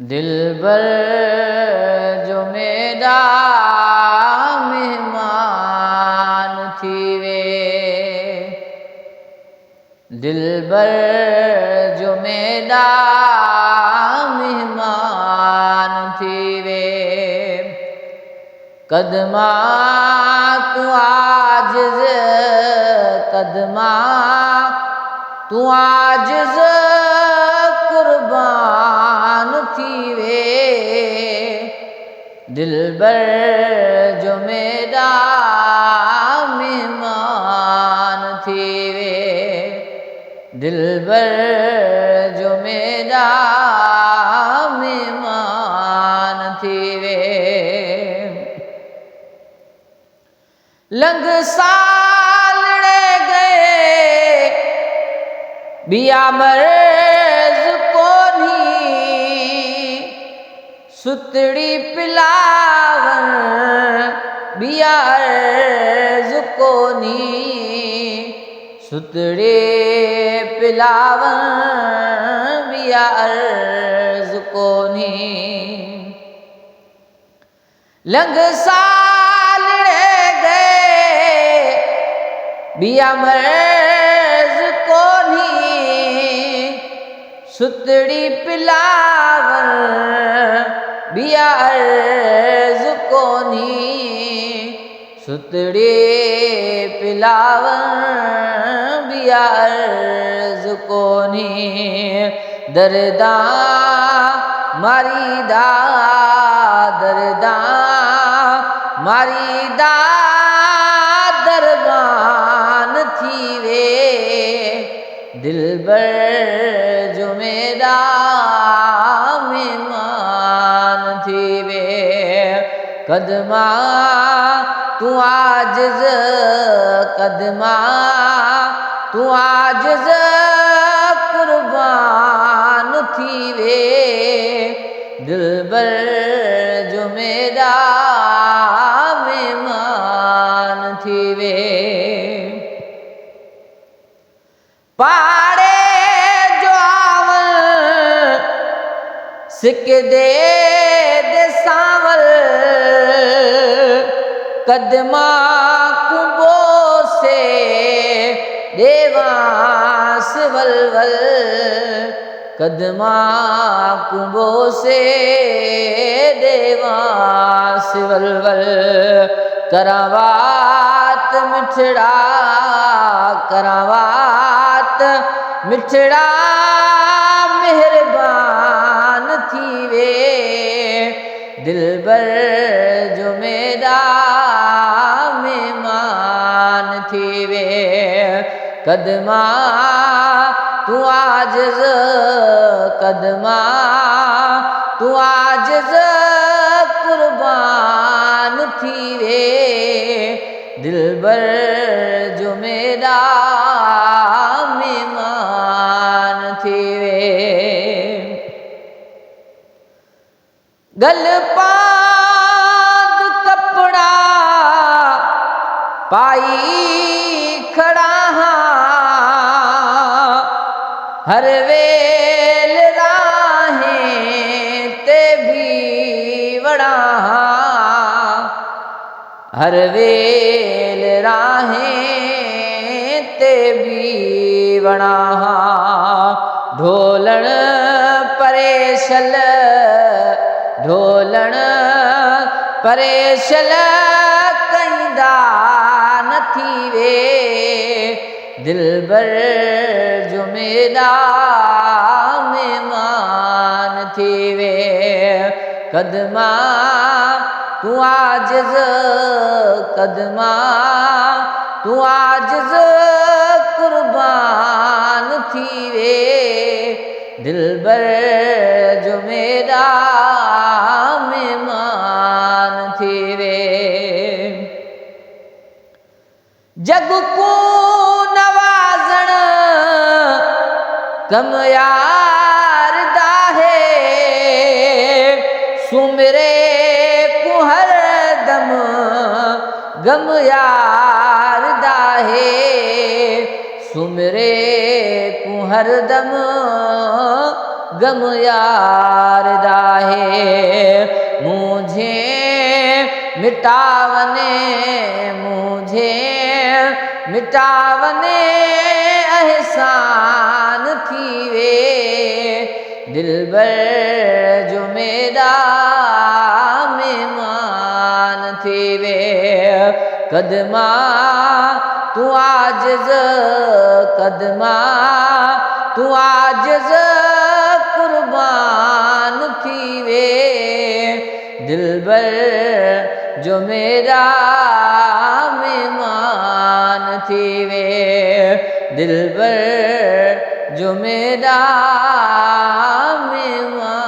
दिलबर जो मेरा मेहमान थी वे, दिलबर जो मेरा मेहमान थी वे। कदमा तू आजिज़, कदमा तू आजिज़ कुर्बान थी वे। दिलबर जो मेरा मेहमान थी वे, दिलबर जो मेरा मेहमान थी वे। लंघ सालड़े गए बियामर्ज कोनी, सुतड़ी पिलावन बियार्ज कोनी, सुतड़े पिलावन बियार्ज कोनी। लंघ सालड़े गए बियामर्ज कोनी, सुतड़ी पिलावन बियार्ज कोनी, सुतड़ी पिलावन बियार्ज कोनी। दर्दा मारीदा, दर्दा मारीदा दरबान थी वे। दिलबर जो मेरा मेहमान थी वे। कदमा तू आजिज़, कदमा तू आजिज़ कुर्बान थी वे। दिलबर जो मेरा मेहमान थी वे। पाड़े जो आवल सिक दे सावल, कदमा कुबो से देवास वलवल, कदमा कुबो से देवास वलवल। करावात मिठड़ा, करावात मिठड़ा मेहरबान थी वे। दिलबर जो मेरा मेहमान थी वे। कदमा तू आजिज़, कदमा तू आजिज़ कुर्बान थी वे। दिलबर जो मेरा मेहमान थी वे। गल पाग कपड़ा पाई खड़ा हर वेल राहें ते भी वड़ा, हर वेल राहें ते भी वड़ा। ढोलण परेशल, ढोलण परेशल कंदा न थी वे। दिलबर जो मेरा मेहमान थी वे। कदमा तू आजिज़, कदमा तू आजिज़ कुर्बान थी वे। दिलबर जो मेरा मेहमान थी वे। जग को नवाजण कम यार दाहे, सुमरे को हर दम गम यार दाहे, सुमरे को हर दम गम यार दाहे मुझे मिटावने एहसान थी वे दिलबर जो मेरा मेहमान थी वे कदमा तू आजिज़ कुर्बान थी वे दिलबर जो मेरा मेहमान थी वे दिलबर जो मेरा मेहमान